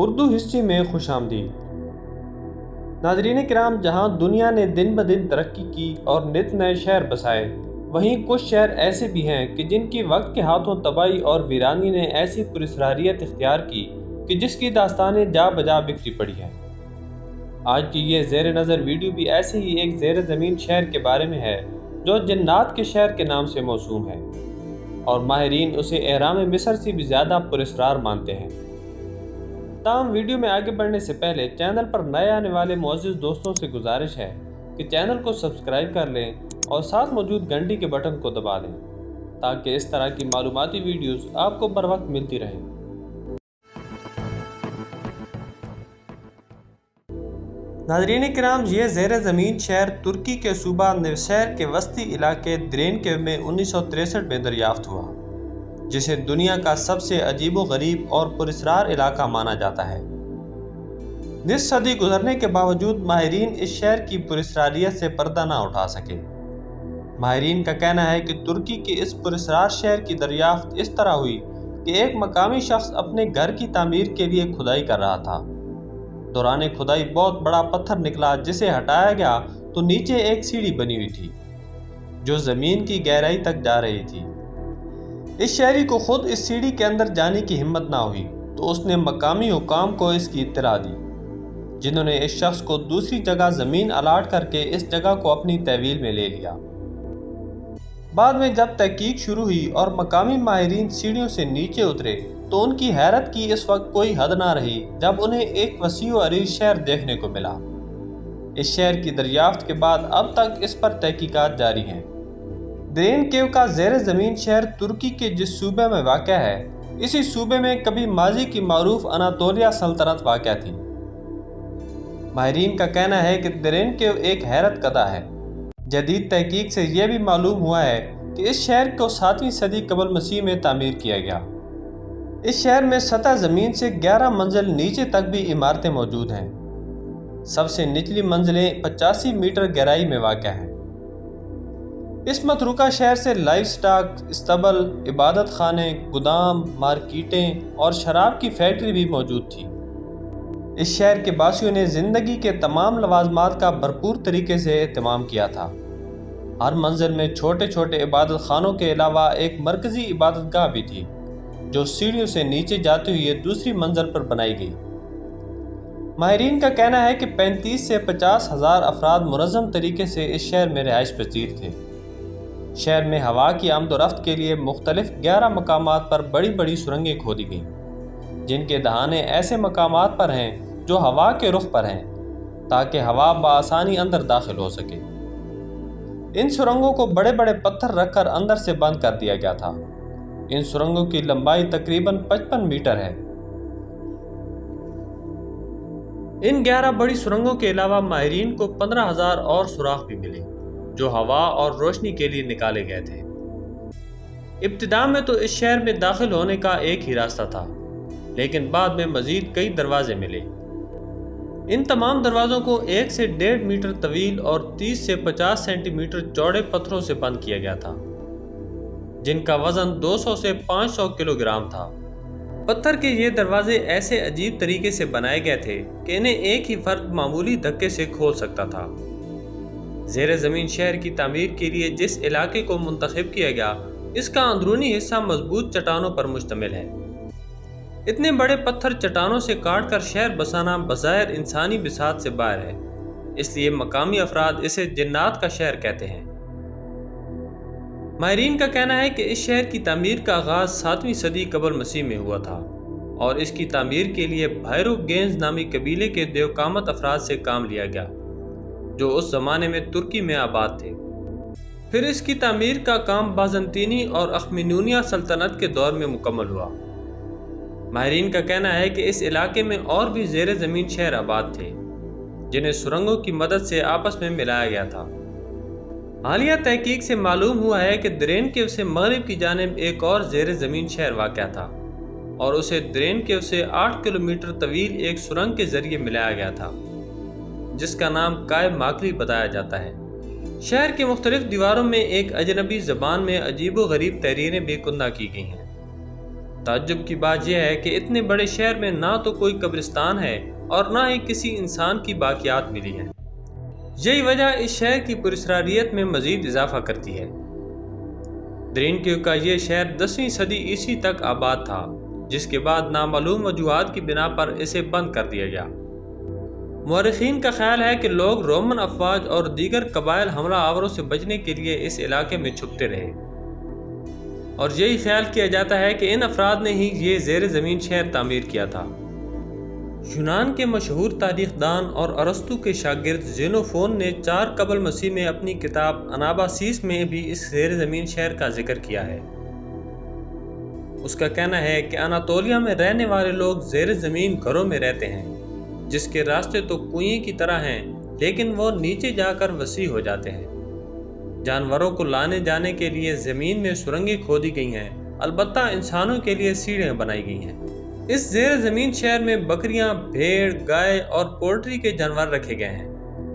Urdu history میں خوش آمدید۔ ناظرین کرام، جہاں دنیا نے دن بدن ترقی کی اور نت نئے شہر بسائے، وہیں کچھ شہر ایسے بھی ہیں کہ جن کی وقت کے ہاتھوں تباہی اور ویرانی نے ایسی پراسراریت اختیار کی کہ جس کی داستانیں جا بجا بکھری پڑی ہیں۔ آج کی یہ زیر نظر ویڈیو بھی ایسے ہی ایک زیر زمین شہر کے بارے میں ہے جو جنات کے شہر کے نام سے موسوم ہے، اور ماہرین اسے اہرام مصر سے بھی زیادہ پراسرار مانتے ہیں۔ تاہم ویڈیو میں آگے بڑھنے سے پہلے چینل پر نئے آنے والے معزز دوستوں سے گزارش ہے کہ چینل کو سبسکرائب کر لیں اور ساتھ موجود گھنٹی کے بٹن کو دبا دیں تاکہ اس طرح کی معلوماتی ویڈیوز آپ کو بر وقت ملتی رہیں۔ ناظرین کرام، یہ زیر زمین شہر ترکی کے صوبہ نوشہر کے وسطی علاقے درینکیو میں 1963 میں دریافت ہوا، جسے دنیا کا سب سے عجیب و غریب اور پراسرار علاقہ مانا جاتا ہے۔ نصف صدی گزرنے کے باوجود ماہرین اس شہر کی پراسراریت سے پردہ نہ اٹھا سکے۔ ماہرین کا کہنا ہے کہ ترکی کے اس پراسرار شہر کی دریافت اس طرح ہوئی کہ ایک مقامی شخص اپنے گھر کی تعمیر کے لیے کھدائی کر رہا تھا۔ دوران کھدائی بہت بڑا پتھر نکلا، جسے ہٹایا گیا تو نیچے ایک سیڑھی بنی ہوئی تھی جو زمین کی گہرائی تک جا رہی تھی۔ اس شہری کو خود اس سیڑھی کے اندر جانے کی ہمت نہ ہوئی تو اس نے مقامی حکام کو اس کی اطلاع دی، جنہوں نے اس شخص کو دوسری جگہ زمین الاٹ کر کے اس جگہ کو اپنی تحویل میں لے لیا۔ بعد میں جب تحقیق شروع ہوئی اور مقامی ماہرین سیڑھیوں سے نیچے اترے تو ان کی حیرت کی اس وقت کوئی حد نہ رہی جب انہیں ایک وسیع و عریض شہر دیکھنے کو ملا۔ اس شہر کی دریافت کے بعد اب تک اس پر تحقیقات جاری ہیں۔ درینکیو کا زیر زمین شہر ترکی کے جس صوبے میں واقع ہے، اسی صوبے میں کبھی ماضی کی معروف اناطولیہ سلطنت واقع تھی۔ ماہرین کا کہنا ہے کہ درینکیو ایک حیرت کدہ ہے۔ جدید تحقیق سے یہ بھی معلوم ہوا ہے کہ اس شہر کو 7ویں صدی قبل مسیح میں تعمیر کیا گیا۔ اس شہر میں سطح زمین سے 11 منزل نیچے تک بھی عمارتیں موجود ہیں۔ سب سے نچلی منزلیں 85 میٹر گہرائی میں واقع ہیں۔ اس متروکہ شہر سے لائف سٹاک، استبل، عبادت خانے، گودام، مارکیٹیں اور شراب کی فیکٹری بھی موجود تھی۔ اس شہر کے باسیوں نے زندگی کے تمام لوازمات کا بھرپور طریقے سے اہتمام کیا تھا۔ ہر منزل میں چھوٹے چھوٹے عبادت خانوں کے علاوہ ایک مرکزی عبادت گاہ بھی تھی جو سیڑھیوں سے نیچے جاتے ہوئے دوسری منزل پر بنائی گئی۔ ماہرین کا کہنا ہے کہ 35 سے 50 ہزار افراد منظم طریقے سے اس شہر میں رہائش پذیر تھے۔ شہر میں ہوا کی آمد و رفت کے لیے مختلف 11 مقامات پر بڑی بڑی سرنگیں کھودی گئیں، جن کے دہانے ایسے مقامات پر ہیں جو ہوا کے رخ پر ہیں تاکہ ہوا بآسانی اندر داخل ہو سکے۔ ان سرنگوں کو بڑے بڑے پتھر رکھ کر اندر سے بند کر دیا گیا تھا۔ ان سرنگوں کی لمبائی تقریباً 55 میٹر ہے۔ ان 11 بڑی سرنگوں کے علاوہ ماہرین کو 15,000 اور سوراخ بھی ملے جو ہوا اور روشنی کے لیے نکالے گئے تھے۔ ابتدا میں تو اس شہر میں داخل ہونے کا ایک ہی راستہ تھا، لیکن بعد میں مزید کئی دروازے ملے۔ ان تمام دروازوں کو 1 سے 1.5 میٹر طویل اور 30 سے 50 سینٹی میٹر چوڑے پتھروں سے بند کیا گیا تھا، جن کا وزن 200 سے 500 کلو گرام تھا۔ پتھر کے یہ دروازے ایسے عجیب طریقے سے بنائے گئے تھے کہ انہیں ایک ہی فرد معمولی دھکے سے کھول سکتا تھا۔ زیر زمین شہر کی تعمیر کے لیے جس علاقے کو منتخب کیا گیا، اس کا اندرونی حصہ مضبوط چٹانوں پر مشتمل ہے۔ اتنے بڑے پتھر چٹانوں سے کاٹ کر شہر بسانا بظاہر انسانی بساط سے باہر ہے، اس لیے مقامی افراد اسے جنات کا شہر کہتے ہیں۔ ماہرین کا کہنا ہے کہ اس شہر کی تعمیر کا آغاز 7ویں صدی قبل مسیح میں ہوا تھا، اور اس کی تعمیر کے لیے بھائرو گینز نامی قبیلے کے دیوقامت افراد سے کام لیا گیا جو اس زمانے میں ترکی میں آباد تھے۔ پھر اس کی تعمیر کا کام بازنطینی اور اخمینونیہ سلطنت کے دور میں مکمل ہوا۔ ماہرین کا کہنا ہے کہ اس علاقے میں اور بھی زیر زمین شہر آباد تھے جنہیں سرنگوں کی مدد سے آپس میں ملایا گیا تھا۔ حالیہ تحقیق سے معلوم ہوا ہے کہ درینکیو سے مغرب کی جانب ایک اور زیر زمین شہر واقع تھا، اور اسے درینکیو سے 8 کلومیٹر طویل ایک سرنگ کے ذریعے ملایا گیا تھا جس کا نام کائے ماکلی بتایا جاتا ہے۔ شہر کی مختلف دیواروں میں ایک اجنبی زبان میں عجیب و غریب تحریریں بھی کندہ کی گئی ہیں۔ تعجب کی بات یہ ہے کہ اتنے بڑے شہر میں نہ تو کوئی قبرستان ہے اور نہ ہی کسی انسان کی باقیات ملی ہیں۔ یہی وجہ اس شہر کی پراسراریت میں مزید اضافہ کرتی ہے۔ درینکیو کا یہ شہر 10ویں صدی عیسوی تک آباد تھا، جس کے بعد نامعلوم وجوہات کی بنا پر اسے بند کر دیا گیا۔ مورخین کا خیال ہے کہ لوگ رومن افواج اور دیگر قبائل حملہ آوروں سے بچنے کے لیے اس علاقے میں چھپتے رہے، اور یہی خیال کیا جاتا ہے کہ ان افراد نے ہی یہ زیر زمین شہر تعمیر کیا تھا۔ یونان کے مشہور تاریخ دان اور ارسطو کے شاگرد زینوفون نے 4 قبل مسیح میں اپنی کتاب اناباسیس میں بھی اس زیر زمین شہر کا ذکر کیا ہے۔ اس کا کہنا ہے کہ اناطولیہ میں رہنے والے لوگ زیر زمین گھروں میں رہتے ہیں، جس کے راستے تو کنویں کی طرح ہیں لیکن وہ نیچے جا کر وسیع ہو جاتے ہیں۔ جانوروں کو لانے جانے کے لیے زمین میں سرنگیں کھودی گئی ہیں، البتہ انسانوں کے لیے سیڑھیاں بنائی گئی ہیں۔ اس زیر زمین شہر میں بکریاں، بھیڑ، گائے اور پولٹری کے جانور رکھے گئے ہیں۔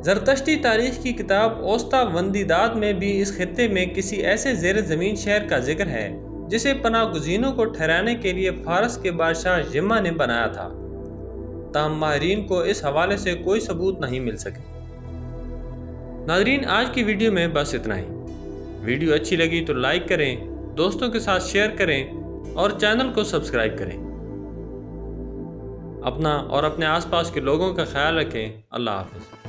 زرتشتی تاریخ کی کتاب اوستا وندیداد میں بھی اس خطے میں کسی ایسے زیر زمین شہر کا ذکر ہے جسے پناہ گزینوں کو ٹھہرانے کے لیے فارس کے بادشاہ یما نے بنایا تھا، تاہم ماہرین کو اس حوالے سے کوئی ثبوت نہیں مل سکے۔ ناظرین، آج کی ویڈیو میں بس اتنا ہی۔ ویڈیو اچھی لگی تو لائک کریں، دوستوں کے ساتھ شیئر کریں اور چینل کو سبسکرائب کریں۔ اپنا اور اپنے آس پاس کے لوگوں کا خیال رکھیں۔ اللہ حافظ۔